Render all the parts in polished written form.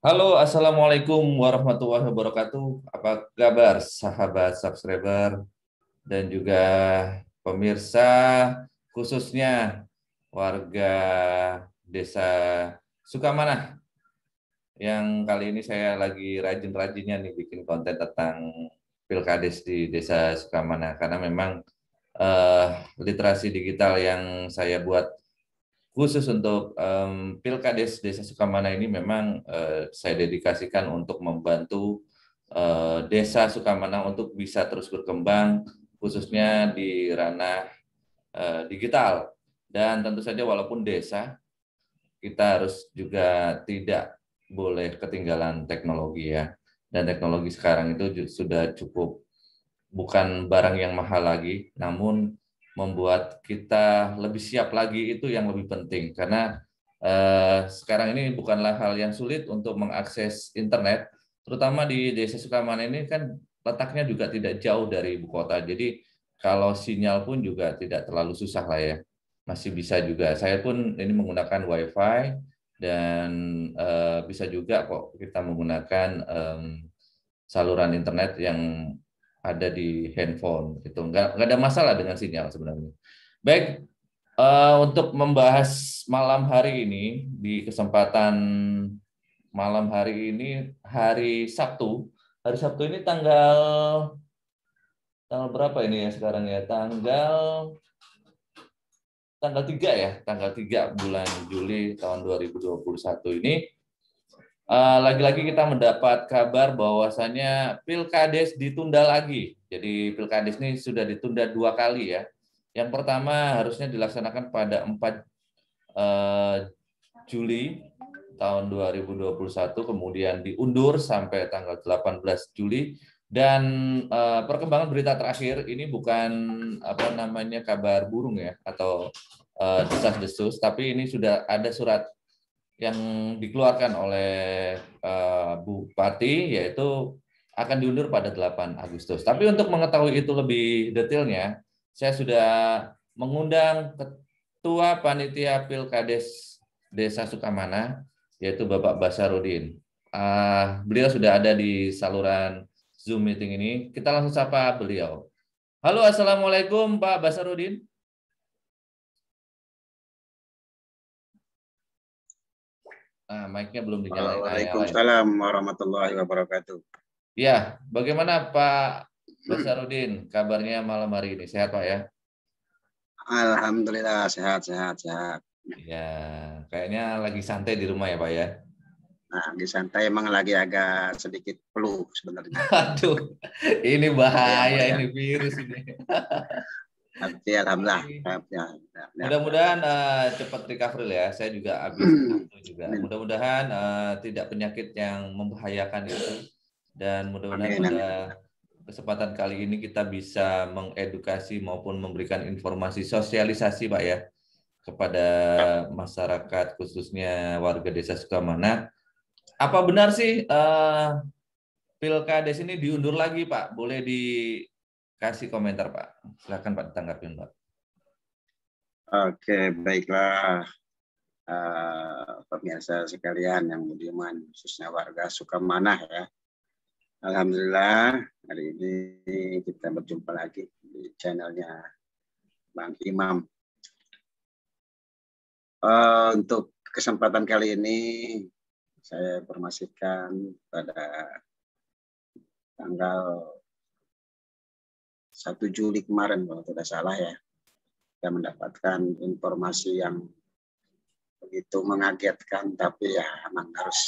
Halo, Assalamualaikum warahmatullahi wabarakatuh. Apa kabar sahabat subscriber dan juga pemirsa, khususnya warga Desa Sukamanah, yang kali ini saya lagi rajin-rajinnya nih bikin konten tentang Pilkades di Desa Sukamanah, karena memang literasi digital yang saya buat khusus untuk Pilkades Desa Sukamana ini memang saya dedikasikan untuk membantu Desa Sukamana untuk bisa terus berkembang, khususnya di ranah digital. Dan tentu saja walaupun desa, kita harus juga tidak boleh ketinggalan teknologi ya. Dan teknologi sekarang itu sudah cukup bukan barang yang mahal lagi, namun membuat kita lebih siap lagi itu yang lebih penting, karena sekarang ini bukanlah hal yang sulit untuk mengakses internet, terutama di Desa Sukamana ini kan letaknya juga tidak jauh dari ibu kota, jadi kalau sinyal pun juga tidak terlalu susah lah ya, masih bisa juga. Saya pun ini menggunakan WiFi dan bisa juga kok kita menggunakan saluran internet yang ada di handphone. Itu nggak ada masalah dengan sinyal sebenarnya. Baik, untuk membahas malam hari ini, di kesempatan malam hari ini, hari Sabtu ini tanggal tanggal berapa ini ya sekarang ya? Tanggal 3 ya, tanggal 3 bulan Juli tahun 2021 ini. Lagi-lagi kita mendapat kabar bahwasannya Pilkades ditunda lagi. Jadi Pilkades ini sudah ditunda 2 kali ya. Yang pertama harusnya dilaksanakan pada 4 Juli tahun 2021, kemudian diundur sampai tanggal 18 Juli. Dan perkembangan berita terakhir ini bukan kabar burung ya atau desas-desus, tapi ini sudah ada surat yang dikeluarkan oleh Bupati, yaitu akan diundur pada 8 Agustus. Tapi untuk mengetahui itu lebih detailnya, saya sudah mengundang Ketua Panitia Pilkades Desa Sukamana, yaitu Bapak Basarudin. Beliau sudah ada di saluran Zoom meeting ini. Kita langsung sapa beliau. Halo, Assalamualaikum Pak Basarudin. Mic-nya belum dinyalain. Waalaikumsalam warahmatullahi wabarakatuh. Ya, bagaimana Pak Basarudin kabarnya malam hari ini? Sehat Pak ya? Alhamdulillah sehat. Ya, kayaknya lagi santai di rumah ya Pak ya? Nah, di santai emang lagi agak sedikit flu sebenarnya. Aduh, ini bahaya, Ya. ini virus ini. Tapi alhamdulillah. Mudah-mudahan cepat recovery ya. Saya juga habis itu juga. Mudah-mudahan tidak penyakit yang membahayakan itu. Dan mudah-mudahan pada kesempatan kali ini kita bisa mengedukasi maupun memberikan informasi sosialisasi Pak ya kepada masyarakat, khususnya warga Desa Sukamana. Apa benar sih Pilkades ini diundur lagi Pak? Boleh dikasih komentar Pak. Silakan Pak ditanggapin Pak. Oke, baiklah pemirsa sekalian yang budiman, khususnya warga Sukamanah ya. Alhamdulillah hari ini kita berjumpa lagi di channelnya Bang Imam. Untuk kesempatan kali ini saya informasikan pada tanggal 1 Juli kemarin kalau tidak salah ya, kita mendapatkan informasi yang begitu mengagetkan, tapi ya memang harus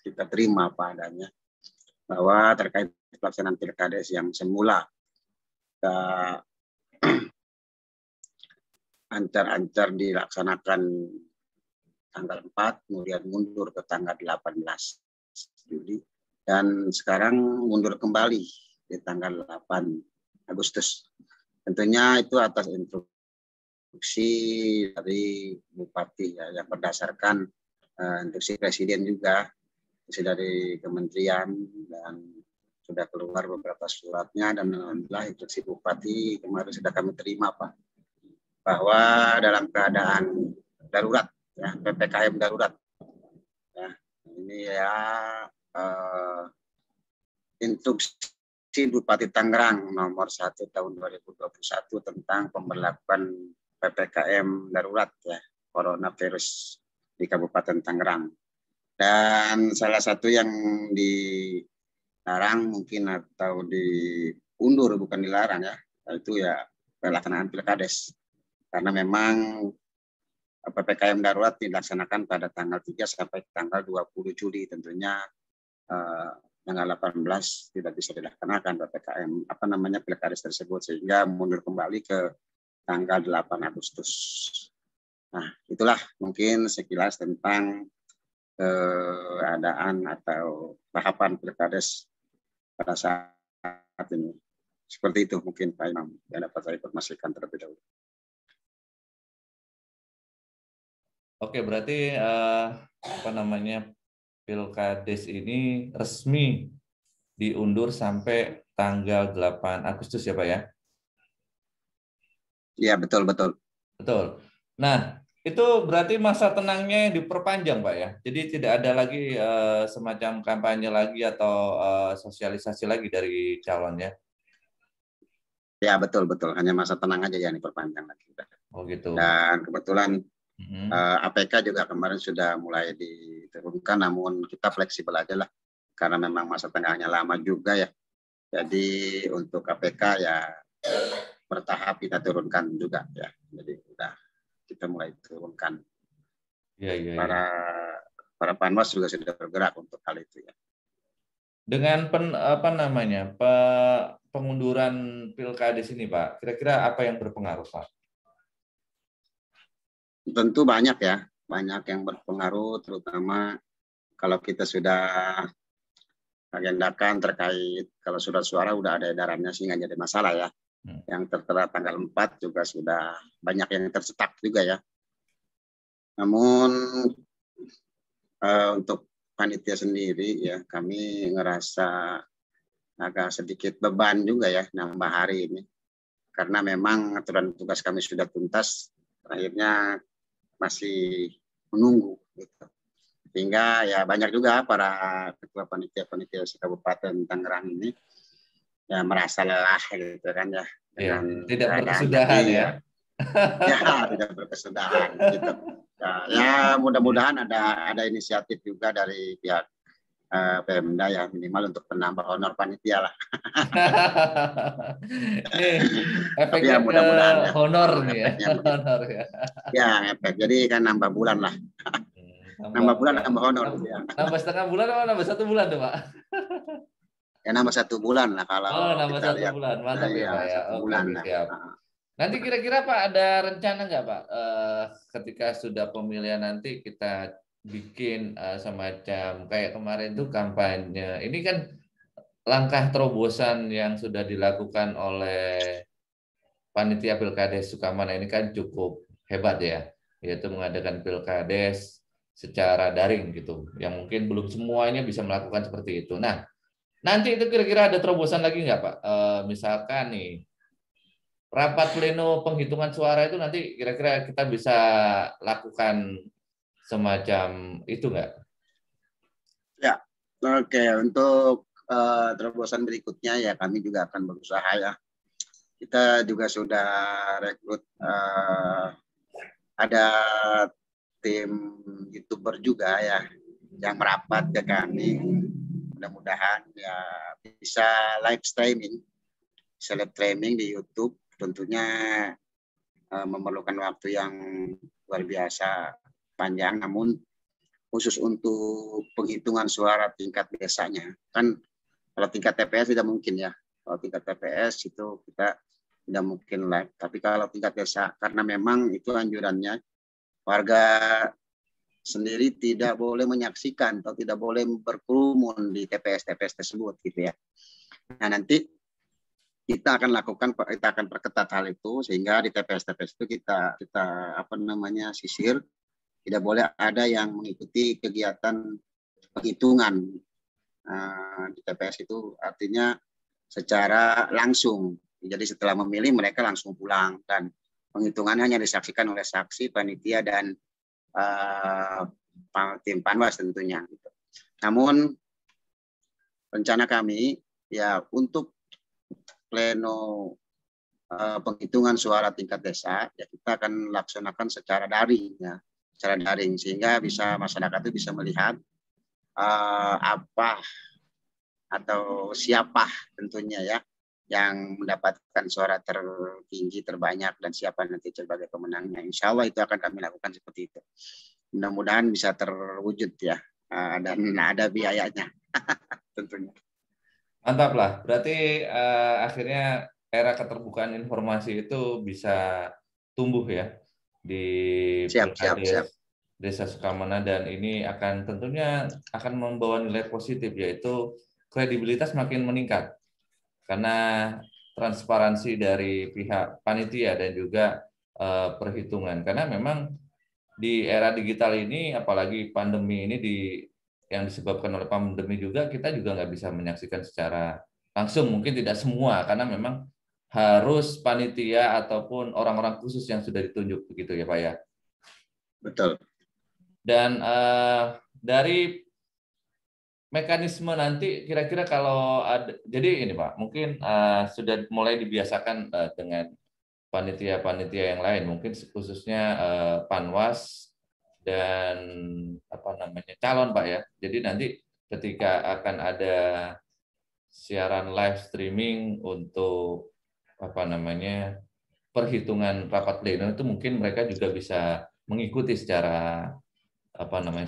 kita terima apa adanya, bahwa terkait pelaksanaan Pilkades yang semula ancar-ancar dilaksanakan tanggal 4, kemudian mundur ke tanggal 18 Juli, dan sekarang mundur kembali di tanggal 8 Agustus. Tentunya itu atas instruksi dari Bupati ya, yang berdasarkan instruksi Presiden juga, instruksi dari Kementerian, dan sudah keluar beberapa suratnya, dan alhamdulillah instruksi Bupati kemarin sudah kami terima Pak, bahwa dalam keadaan darurat ya, PPKM darurat ya, ini ya instruksi Bupati Tangerang nomor 1 tahun 2021 tentang pemberlakuan PPKM darurat ya coronavirus di Kabupaten Tangerang. Dan salah satu yang dilarang mungkin atau diundur, bukan dilarang ya, itu ya pelaksanaan Pilkades. Karena memang PPKM darurat dilaksanakan pada tanggal 3 sampai tanggal 20 Juli. Tentunya tanggal 18 tidak bisa dilaksanakan PPKM Pilkades tersebut, sehingga mundur kembali ke tanggal 8 Agustus. Nah, itulah mungkin sekilas tentang keadaan atau tahapan Pilkades pada saat ini. Seperti itu mungkin Pak Imam yang dapat saya informasikan terlebih dahulu. Oke, berarti Pilkades ini resmi diundur sampai tanggal 8 Agustus ya Pak ya? Iya, betul. Betul. Nah, itu berarti masa tenangnya diperpanjang Pak ya? Jadi tidak ada lagi semacam kampanye lagi atau sosialisasi lagi dari calonnya? Ya, betul. Hanya masa tenang aja yang diperpanjang lagi. Oh gitu. Dan kebetulan APK juga kemarin sudah mulai diturunkan, namun kita fleksibel aja lah, karena memang masa tengahnya lama juga ya. Jadi untuk APK ya bertahap kita turunkan juga ya. Jadi udah kita mulai turunkan. Iya. Para panwas juga sudah bergerak untuk hal itu ya. Dengan pengunduran Pilkades ini Pak, kira-kira apa yang berpengaruh Pak? Tentu banyak ya, banyak yang berpengaruh, terutama kalau kita sudah agendakan terkait kalau surat suara udah ada edarannya sih nggak jadi masalah ya. Yang tertera tanggal 4 juga sudah banyak yang tercetak juga ya. Namun untuk panitia sendiri ya kami ngerasa agak sedikit beban juga ya nambah hari ini. Karena memang aturan tugas kami sudah tuntas, akhirnya masih menunggu gitu. Sehingga ya banyak juga para ketua panitia Kabupaten Tangerang ini ya merasa lelah gitu kan ya dengan tidak berkesudahan ya. Ya tidak berkesudahan gitu. Ya mudah-mudahan ada inisiatif juga dari pihak Pemda ya, minimal untuk menambah honor panitia lah. Ini efeknya ya, mudah-mudahan ya. Honor nih ya. Honor ya. Ya efek. Jadi kan nambah bulan lah. Nambah bulan nambah honor. Nambah setengah bulan atau nambah 1 bulan tuh Pak? Ya nambah 1 bulan lah kalau nambah kita 1 lihat. bulan. Mantap ya Pak ya. Oke, siap. Nanti kira-kira Pak ada rencana nggak Pak ketika sudah pemilihan nanti kita bikin semacam kayak kemarin tuh kampanye. Ini kan langkah terobosan yang sudah dilakukan oleh panitia Pilkades Sukamana ini kan cukup hebat ya, yaitu mengadakan Pilkades secara daring gitu, yang mungkin belum semuanya bisa melakukan seperti itu. Nah, nanti itu kira-kira ada terobosan lagi nggak Pak? Misalkan nih, rapat pleno penghitungan suara itu nanti kira-kira kita bisa lakukan semacam itu nggak? Ya, oke. Untuk terobosan berikutnya ya kami juga akan berusaha ya. Kita juga sudah rekrut ada tim YouTuber juga ya yang merapat ke kami. Mudah-mudahan ya bisa live streaming di YouTube. Tentunya memerlukan waktu yang luar biasa panjang, namun khusus untuk penghitungan suara tingkat desanya. Kan kalau tingkat TPS tidak mungkin ya. Kalau tingkat TPS itu kita tidak mungkin live. Tapi kalau tingkat desa, karena memang itu anjurannya, warga sendiri tidak boleh menyaksikan atau tidak boleh berkerumun di TPS tersebut gitu ya. Nah nanti kita akan perketat hal itu sehingga di TPS itu kita sisir. Tidak boleh ada yang mengikuti kegiatan penghitungan di TPS itu, artinya secara langsung. Jadi setelah memilih mereka langsung pulang dan penghitungannya hanya disaksikan oleh saksi, panitia dan tim panwas tentunya. Namun rencana kami ya untuk pleno penghitungan suara tingkat desa ya kita akan laksanakan secara daring ya, secara daring sehingga bisa masyarakat itu bisa melihat apa atau siapa tentunya ya yang mendapatkan suara tertinggi terbanyak dan siapa nanti sebagai pemenangnya. Insya Allah itu akan kami lakukan seperti itu. Mudah-mudahan bisa terwujud ya dan ada biayanya tentunya. Mantap lah. Berarti akhirnya era keterbukaan informasi itu bisa tumbuh ya di Siap, siap, siap. Pilkades Desa Sukamana, dan ini akan tentunya akan membawa nilai positif, yaitu kredibilitas makin meningkat karena transparansi dari pihak panitia dan juga perhitungan. Karena memang di era digital ini, apalagi pandemi ini yang disebabkan oleh pandemi juga, kita juga nggak bisa menyaksikan secara langsung, mungkin tidak semua, karena memang harus panitia ataupun orang-orang khusus yang sudah ditunjuk begitu ya Pak ya. Betul. Dan dari mekanisme nanti kira-kira kalau ada, jadi ini Pak, mungkin sudah mulai dibiasakan dengan panitia-panitia yang lain, mungkin khususnya Panwas dan calon Pak ya. Jadi nanti ketika akan ada siaran live streaming untuk perhitungan rapat pleno, itu mungkin mereka juga bisa mengikuti secara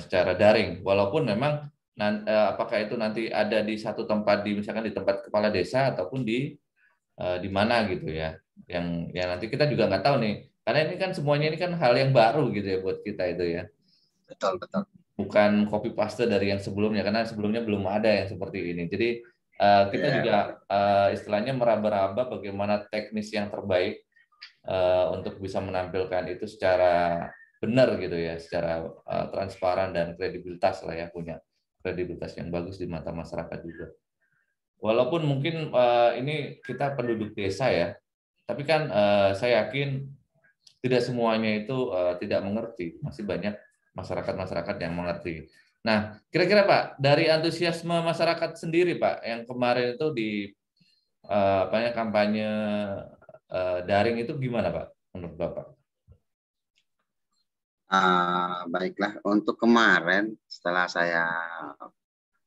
secara daring, walaupun memang apakah itu nanti ada di satu tempat, misalkan di tempat kepala desa ataupun di mana gitu ya, yang nanti kita juga nggak tahu nih, karena ini kan semuanya ini kan hal yang baru gitu ya buat kita itu ya. Betul, betul. Bukan copy paste dari yang sebelumnya, karena sebelumnya belum ada yang seperti ini. Jadi kita juga istilahnya meraba-raba bagaimana teknis yang terbaik untuk bisa menampilkan itu secara benar gitu ya, secara transparan dan kredibilitas lah ya, punya kredibilitas yang bagus di mata masyarakat juga. Walaupun mungkin ini kita penduduk desa ya, tapi kan saya yakin tidak semuanya itu tidak mengerti, masih banyak masyarakat-masyarakat yang mengerti. Nah, kira-kira Pak, dari antusiasme masyarakat sendiri Pak, yang kemarin itu di kampanye daring itu gimana Pak menurut Bapak? Baiklah, untuk kemarin setelah saya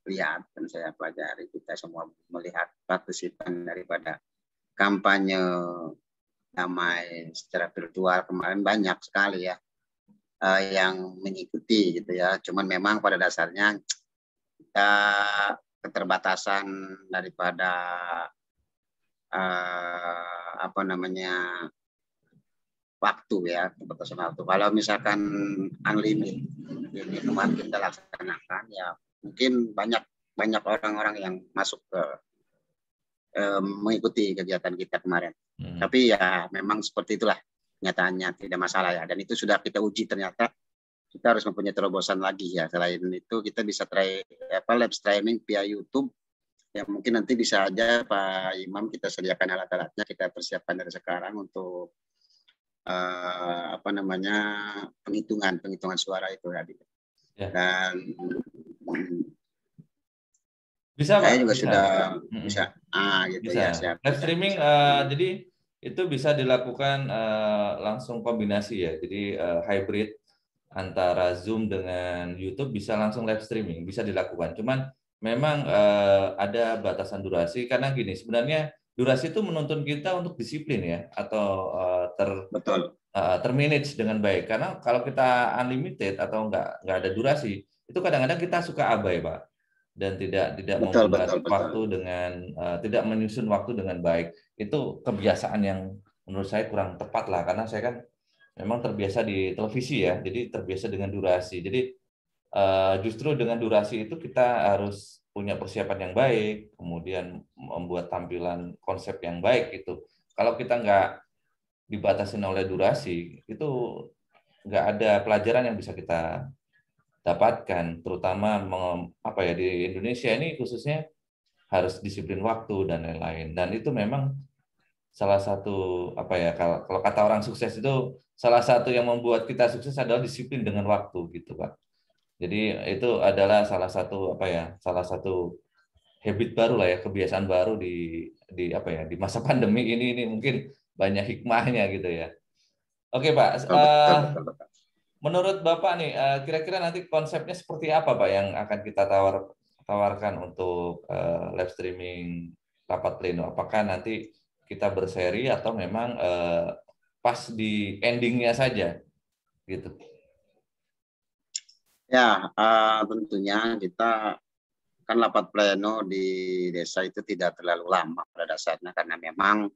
lihat dan saya pelajari, kita semua melihat partisipan daripada kampanye damai secara virtual kemarin banyak sekali ya yang mengikuti gitu ya. Cuman memang pada dasarnya kita keterbatasan daripada waktu ya, keterbatasan waktu. Kalau misalkan unlimited ini kemarin kita laksanakan ya, mungkin banyak orang-orang yang masuk ke mengikuti kegiatan kita kemarin. Tapi ya memang seperti itulah nyatanya, tidak masalah ya. Dan itu sudah kita uji, ternyata kita harus mempunyai terobosan lagi ya. Selain itu kita bisa live streaming via YouTube. Ya mungkin nanti bisa aja Pak Imam kita sediakan alat-alatnya, kita persiapkan dari sekarang untuk penghitungan suara itu tadi. Ya. Dan bisa Pak, saya juga bisa. Sudah bisa. Gitu bisa. Ya, siap. Live streaming jadi itu bisa dilakukan langsung kombinasi ya. Jadi hybrid antara Zoom dengan YouTube, bisa langsung live streaming, bisa dilakukan. Cuman memang ada batasan durasi, karena gini, sebenarnya durasi itu menuntun kita untuk disiplin ya, atau termanage dengan baik. Karena kalau kita unlimited atau nggak ada durasi, itu kadang-kadang kita suka abai Pak, dan tidak membuat waktu dengan tidak menyusun waktu dengan baik. Itu kebiasaan yang menurut saya kurang tepat lah, karena saya kan memang terbiasa di televisi ya, jadi terbiasa dengan durasi. Jadi justru dengan durasi itu kita harus punya persiapan yang baik, kemudian membuat tampilan konsep yang baik gitu. Kalau kita nggak dibatasi oleh durasi, itu nggak ada pelajaran yang bisa kita dapatkan, terutama di Indonesia ini khususnya harus disiplin waktu dan lain-lain. Dan itu memang salah satu kalau kata orang sukses itu, salah satu yang membuat kita sukses adalah disiplin dengan waktu gitu Pak. Jadi itu adalah salah satu apa ya, salah satu habit baru lah ya, kebiasaan baru di apa ya, di masa pandemi ini mungkin banyak hikmahnya gitu ya. Oke Pak, Betul, betul, betul, betul. menurut Bapak nih, kira-kira nanti konsepnya seperti apa Pak yang akan kita tawarkan untuk live streaming rapat pleno? Apakah nanti kita berseri atau memang pas di endingnya saja gitu? Ya, tentunya kita kan rapat pleno di desa itu tidak terlalu lama pada dasarnya karena memang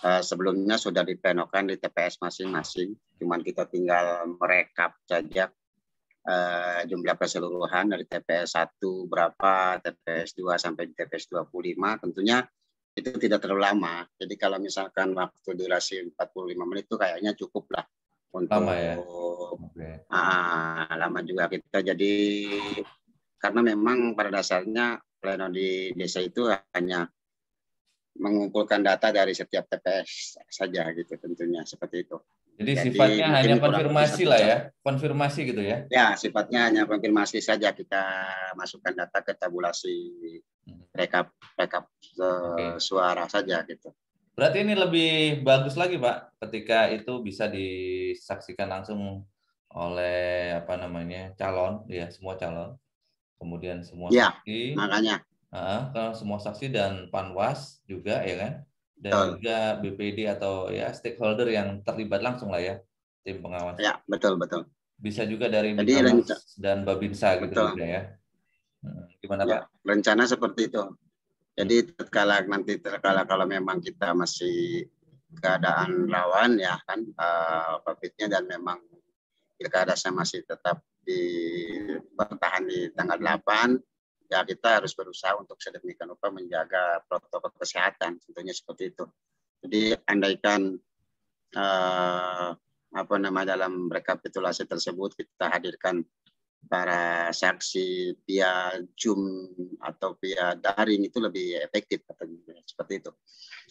sebelumnya sudah diplenokan di TPS masing-masing. Cuman kita tinggal merekap saja jumlah keseluruhan dari TPS 1 berapa, TPS 2 sampai TPS 25. Tentunya itu tidak terlalu lama. Jadi kalau misalkan waktu durasi 45 menit itu kayaknya cukup lah Lama ya? untuk Oke. lama juga kita. Jadi karena memang pada dasarnya pleno di desa itu hanya mengumpulkan data dari setiap TPS saja gitu tentunya seperti itu. Jadi Jadi sifatnya hanya mungkin kurang lebih konfirmasi satu lah jam. ya, konfirmasi gitu ya. Ya, sifatnya hanya konfirmasi saja kita masukkan data ke tabulasi rekap rekap Oke. suara saja gitu. Berarti ini lebih bagus lagi Pak, ketika itu bisa disaksikan langsung oleh apa namanya calon, ya semua calon, kemudian semua Ya, saksi, makanya kalau semua saksi dan Panwas juga ya kan, dan betul. juga BPD atau ya stakeholder yang terlibat langsung lah ya, tim pengawas. Ya, betul betul. Bisa juga dari Jadi Binamas dan Babinsa gitu betul. juga ya. Gimana Ya, Pak? rencana seperti itu. Hmm. Jadi terkala kalau memang kita masih keadaan rawan ya kan COVID-nya dan memang pilkadanya masih tetap bertahan di tanggal 8, ya kita harus berusaha untuk sedemikian rupa menjaga protokol kesehatan, tentunya seperti itu. Jadi andaikan apa nama dalam rekapitulasi tersebut kita hadirkan para saksi via Zoom atau via daring itu lebih efektif seperti itu.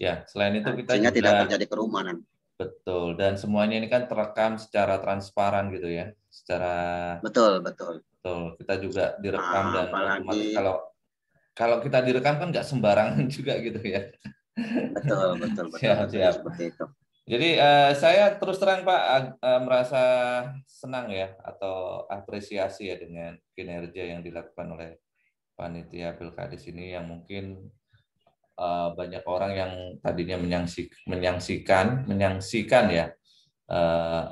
Ya, selain itu Nah, kita sehingga tidak juga terjadi kerumunan. betul, dan semuanya ini kan terekam secara transparan gitu ya, secara Betul, betul. betul. Kita juga direkam dan otomatis Apalagi kalau kalau kita direkam kan nggak sembarangan juga gitu ya. betul, betul, betul, Siap, betul siap. seperti itu. Jadi saya terus terang Pak merasa senang ya atau apresiasi ya dengan kinerja yang dilakukan oleh panitia Pilkades ini yang mungkin banyak orang yang tadinya menyaksikan ya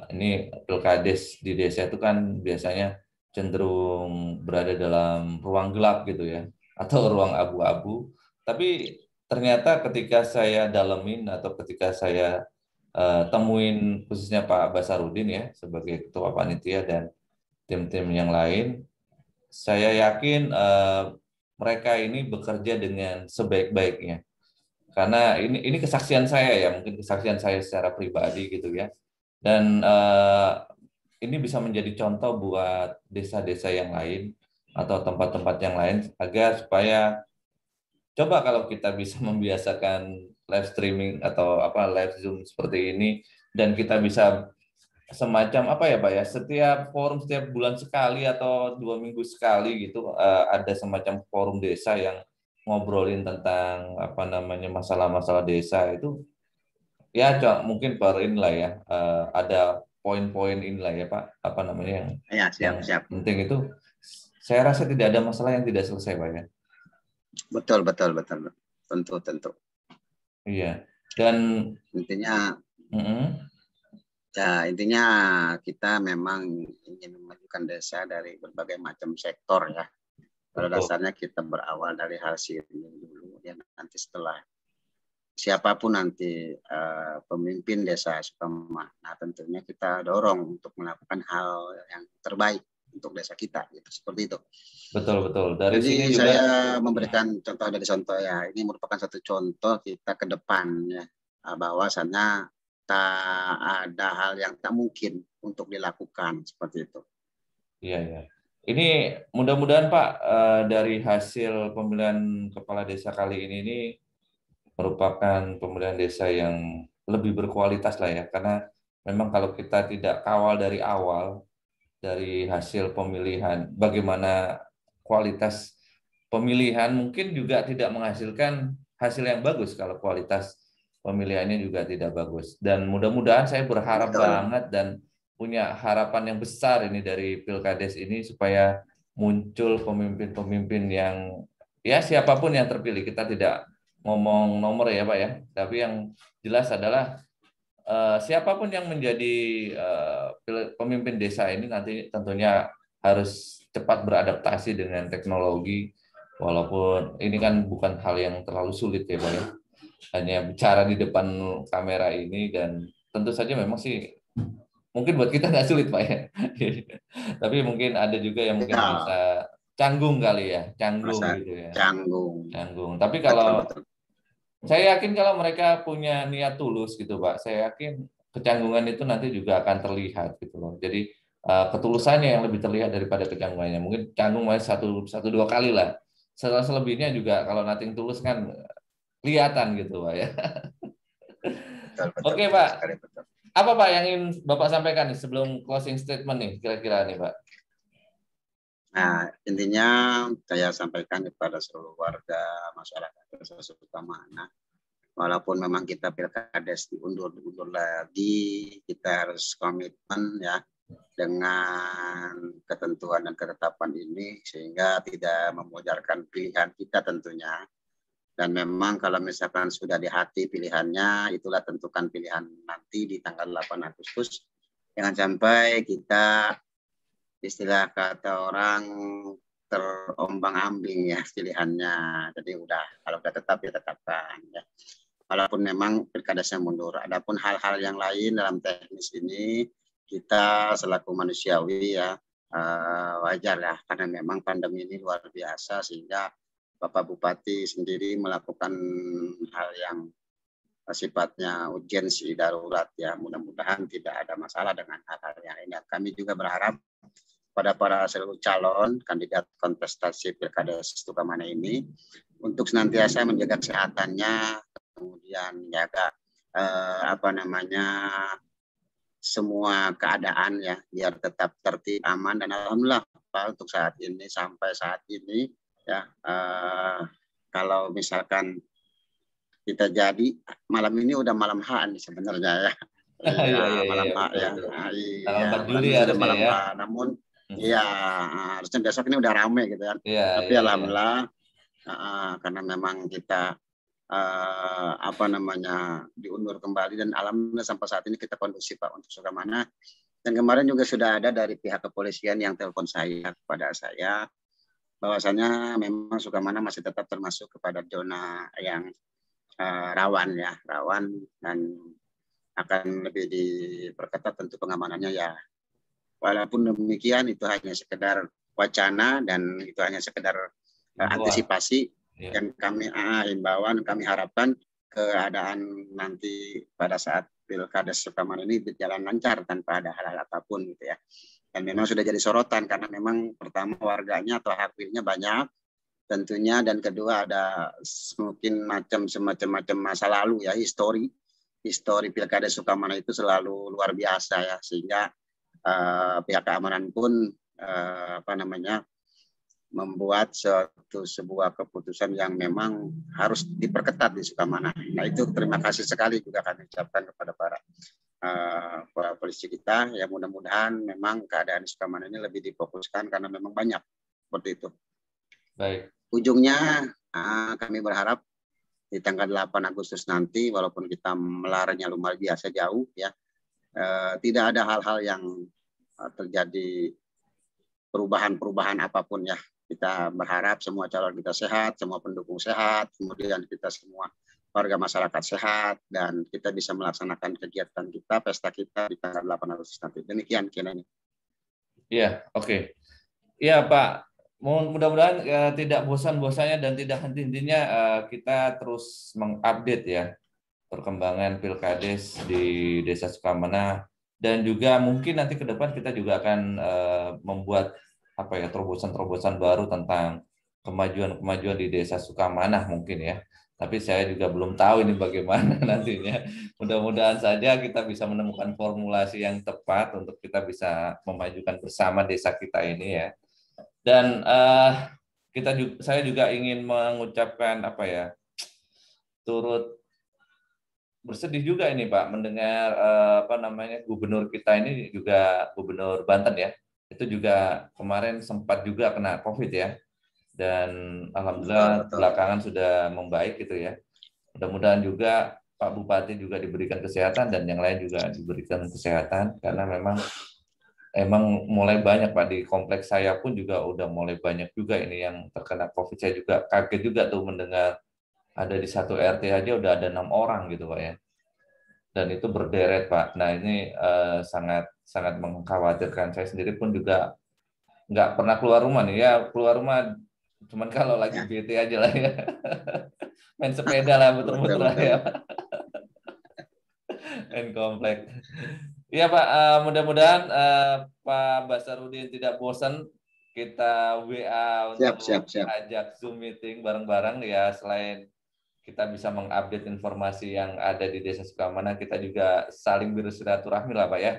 ini Pilkades di desa itu kan biasanya cenderung berada dalam ruang gelap gitu ya atau ruang abu-abu, tapi ternyata ketika saya dalemin atau ketika saya temuin khususnya Pak Basarudin ya sebagai ketua panitia dan tim-tim yang lain, saya yakin mereka ini bekerja dengan sebaik-baiknya. Karena ini kesaksian saya ya, mungkin kesaksian saya secara pribadi gitu ya. Dan ini bisa menjadi contoh buat desa-desa yang lain atau tempat-tempat yang lain agar supaya coba kalau kita bisa membiasakan live streaming atau apa live Zoom seperti ini dan kita bisa semacam apa ya Pak ya, setiap forum setiap bulan sekali atau 2 minggu sekali gitu ada semacam forum desa yang ngobrolin tentang apa namanya masalah-masalah desa itu ya mungkin per inilah ya ada poin-poin inilah ya Pak apa namanya Ya, yang siap, siap. penting itu saya rasa tidak ada masalah yang tidak selesai Pak ya. Betul, betul, betul. Tentu, tentu. Iya dan Intinya mm, ya intinya kita memang ingin memajukan desa dari berbagai macam sektor ya. Pada betul dasarnya kita berawal dari hasil dulu, ya nanti setelah siapapun nanti pemimpin desa Sukama, nah tentunya kita dorong untuk melakukan hal yang terbaik untuk desa kita, gitu seperti itu. betul betul dari Jadi sini juga saya memberikan contoh dari contoh ya, ini merupakan satu contoh kita ke depan ya, bahwasannya tak ada hal yang tak mungkin untuk dilakukan seperti itu. iya ya. Ini mudah-mudahan Pak dari hasil pemilihan kepala desa kali ini merupakan pemilihan desa yang lebih berkualitas lah ya karena memang kalau kita tidak kawal dari awal dari hasil pemilihan, bagaimana kualitas pemilihan mungkin juga tidak menghasilkan hasil yang bagus kalau kualitas pemilihannya juga tidak bagus. Dan mudah-mudahan saya berharap banget dan punya harapan yang besar ini dari Pilkades ini supaya muncul pemimpin-pemimpin yang ya siapapun yang terpilih. Kita tidak ngomong nomor ya Pak ya, tapi yang jelas adalah siapapun yang menjadi pemimpin desa ini nanti tentunya harus cepat beradaptasi dengan teknologi, walaupun ini kan bukan hal yang terlalu sulit ya Pak ya, hanya bicara di depan kamera ini, dan tentu saja memang sih mungkin buat kita nggak sulit Pak ya, tapi mungkin ada juga yang mungkin merasa canggung kali ya, canggung gitu ya. Canggung. Tapi kalau saya yakin kalau mereka punya niat tulus gitu Pak, saya yakin kecanggungan itu nanti juga akan terlihat gitu loh. Jadi ketulusannya yang lebih terlihat daripada kecanggungannya. Mungkin canggung satu dua kali lah. Setelah selebihnya juga kalau nothing tulus kan kelihatan gitu Pak ya. Oke Pak. Apa Pak yang ingin Bapak sampaikan nih sebelum closing statement nih kira-kira nih Pak? Nah, intinya saya sampaikan kepada seluruh warga masyarakat Desa Sukamana, walaupun memang kita Pilkades diundur lagi, kita harus komitmen ya dengan ketentuan dan ketetapan ini sehingga tidak memujarkan pilihan kita tentunya. Dan memang kalau misalkan sudah di hati pilihannya, itulah tentukan pilihan nanti di tanggal 8 Agustus. Jangan sampai kita istilah kata orang terombang-ambing ya pilihannya. Jadi kalau udah tetap ya tetapkan ya. Walaupun memang pilkadasnya mundur. Adapun hal-hal yang lain dalam teknis ini kita selaku manusiawi ya wajar ya, karena memang pandemi ini luar biasa sehingga Bapak Bupati sendiri melakukan hal yang sifatnya urgensi darurat ya. Mudah-mudahan tidak ada masalah dengan hal-hal yang ini. Kami juga berharap pada para seluruh calon kandidat kontestasi Pilkada Sukamana ini untuk senantiasa menjaga kesehatannya, kemudian menjaga semua keadaan ya biar tetap tertib, aman, dan alhamdulillah Pak, untuk saat ini sampai saat ini ya kalau misalkan kita jadi malam ini udah malam H nih sebenarnya ya. Malam H ya. Tanggal 4 Juli harusnya malam ya. H, namun ya harusnya besok ini udah rame gitu kan. Tapi alhamdulillah karena memang kita diundur kembali dan alhamdulillah sampai saat ini kita kondusif Pak untuk Sukamana. Dan kemarin juga sudah ada dari pihak kepolisian yang telepon saya kepada saya bahwasanya memang Sukamana masih tetap termasuk kepada zona yang rawan dan akan lebih diperketat tentu pengamanannya ya. Walaupun demikian itu hanya sekedar wacana dan itu hanya sekedar antisipasi yang kami himbauan, kami harapkan keadaan nanti pada saat Pilkades Sukamana ini berjalan lancar tanpa ada hal-hal apapun gitu ya. Dan memang sudah jadi sorotan karena memang pertama warganya atau hakimnya banyak tentunya, dan kedua ada mungkin semacam masa lalu ya, histori Pilkada Sukamana itu selalu luar biasa ya, sehingga pihak keamanan pun membuat sebuah keputusan yang memang harus diperketat di Sukamana. Nah itu terima kasih sekali juga kami ucapkan kepada para polisi kita ya, mudah-mudahan memang keadaan Sukamana ini lebih difokuskan karena memang banyak seperti itu. Baik. Ujungnya kami berharap di tanggal 8 Agustus nanti walaupun kita melarangnya lumayan biasa jauh ya, tidak ada hal-hal yang terjadi perubahan apapun ya. Kita berharap semua calon kita sehat, semua pendukung sehat, kemudian kita semua warga masyarakat sehat, dan kita bisa melaksanakan kegiatan kita, pesta kita di tanggal 8 Agustus nanti. Demikian kiranya. Iya, oke. Iya Pak, mudah-mudahan tidak bosan-bosannya dan tidak henti-hentinya kita terus mengupdate ya perkembangan Pilkades di Desa Sukamana, dan juga mungkin nanti ke depan kita juga akan membuat terobosan-terobosan baru tentang kemajuan-kemajuan di Desa Sukamana mungkin ya. Tapi saya juga belum tahu ini bagaimana nantinya. Mudah-mudahan saja kita bisa menemukan formulasi yang tepat untuk kita bisa memajukan bersama desa kita ini ya. Dan saya juga ingin mengucapkan apa ya, turut bersedih juga ini Pak mendengar apa namanya gubernur kita ini juga gubernur Banten ya, itu juga kemarin sempat juga kena COVID ya, dan Betul, alhamdulillah betul. belakangan sudah membaik gitu ya. Mudah-mudahan juga Pak Bupati juga diberikan kesehatan dan yang lain juga diberikan kesehatan, karena emang mulai banyak Pak di kompleks saya pun juga udah mulai banyak juga ini yang terkena COVID. Saya juga kaget juga tuh mendengar ada di satu RT aja udah ada 6 orang gitu Pak ya. Dan itu berderet Pak. Nah ini sangat sangat mengkhawatirkan. Saya sendiri pun juga nggak pernah keluar rumah nih ya, keluar rumah cuman kalau lagi Ya, bete aja lah ya. Main sepeda lah betul, muter-muter lah betul, ya. betul. Main komplek. Iya Pak, mudah-mudahan Pak Basarudin tidak bosan kita WA Siap, siap, untuk siap. ajak Zoom meeting bareng-bareng ya. Selain kita bisa mengupdate informasi yang ada di Desa Sukamana, kita juga saling bersilaturahmi lah Pak ya.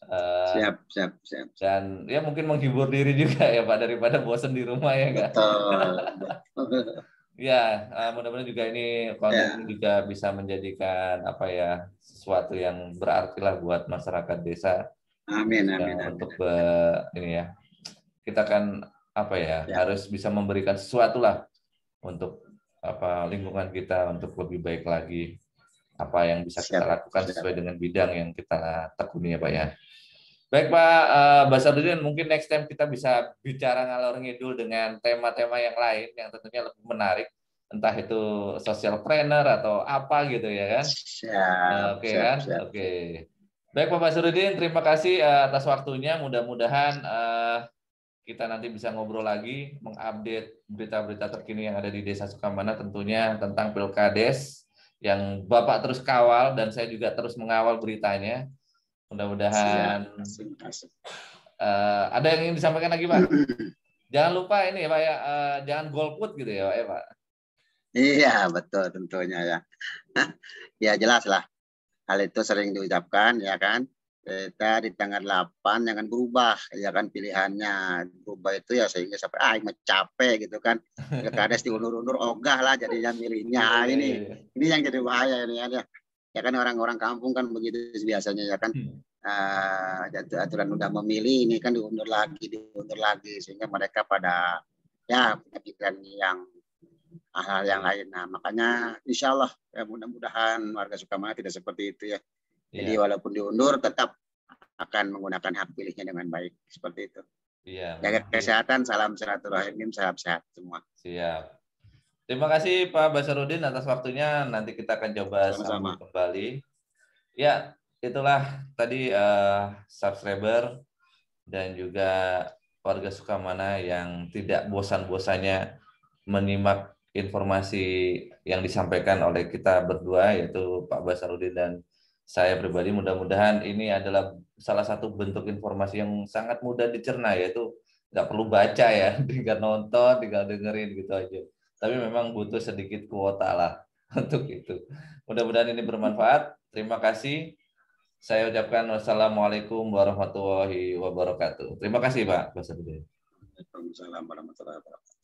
Siap, siap, siap, siap. Dan ya mungkin menghibur diri juga ya Pak daripada bosan di rumah ya enggak. Betul, betul. Ya, mudah-mudahan juga ini konten Ya, ini juga bisa menjadikan apa ya sesuatu yang berarti lah buat masyarakat desa amin, ya, amin, amin, untuk amin. ini ya kita kan apa ya Ya, harus bisa memberikan sesuatu lah untuk apa lingkungan kita untuk lebih baik lagi, apa yang bisa kita siap, lakukan siap. sesuai dengan bidang yang kita tekuni ya Pak ya. Baik Pak Basarudin, mungkin next time kita bisa bicara ngalor ngidul dengan tema-tema yang lain yang tentunya lebih menarik, entah itu social planner atau apa gitu ya kan. Siap, Oke siap, kan? siap. Oke. Baik Pak Basarudin, terima kasih atas waktunya. Mudah-mudahan kita nanti bisa ngobrol lagi, mengupdate berita-berita terkini yang ada di Desa Sukamana, tentunya tentang Pilkades yang Bapak terus kawal dan saya juga terus mengawal beritanya. Siap, Mudah-mudahan kasih, kasih. ada yang ingin disampaikan lagi Pak. Jangan lupa ini ya Pak ya, jangan golput gitu ya Pak ya Pak. Iya, betul tentunya ya. Ya jelas lah. Hal itu sering diucapkan ya kan. Kita di tanggal 8 jangan berubah ya kan pilihannya. Berubah itu ya sehingga sampai capek gitu kan. Pilkades diundur-undur ogah lah jadinya milihnya. Iya, iya, Ini iya, iya. ini yang jadi bahaya ini ya. Ya kan orang-orang kampung kan begitu biasanya ya kan. Aturan udah memilih ini kan diundur lagi sehingga mereka pada ya punya pikiran yang hal-hal yang Iya, lain. Nah, makanya insya Allah ya mudah-mudahan warga Sukamana tidak seperti itu ya. Jadi iya, walaupun diundur tetap akan menggunakan hak pilihnya dengan baik seperti itu. iya, Jaga memang kesehatan, salam silaturahim, salam sehat semua. siap. Terima kasih Pak Basarudin atas waktunya. Nanti kita akan coba sambung Sama-sama. kembali. Ya, itulah tadi subscriber dan juga warga Sukamana yang tidak bosan-bosannya menyimak informasi yang disampaikan oleh kita berdua, yaitu Pak Basarudin dan saya pribadi. Mudah-mudahan ini adalah salah satu bentuk informasi yang sangat mudah dicerna, yaitu nggak perlu baca ya, tinggal nonton, tinggal dengerin gitu aja. Tapi memang butuh sedikit kuota lah untuk itu. Mudah-mudahan ini bermanfaat. Terima kasih. Saya ucapkan wassalamualaikum warahmatullahi wabarakatuh. Terima kasih Pak Basarudin. Waalaikumsalam warahmatullahi wabarakatuh.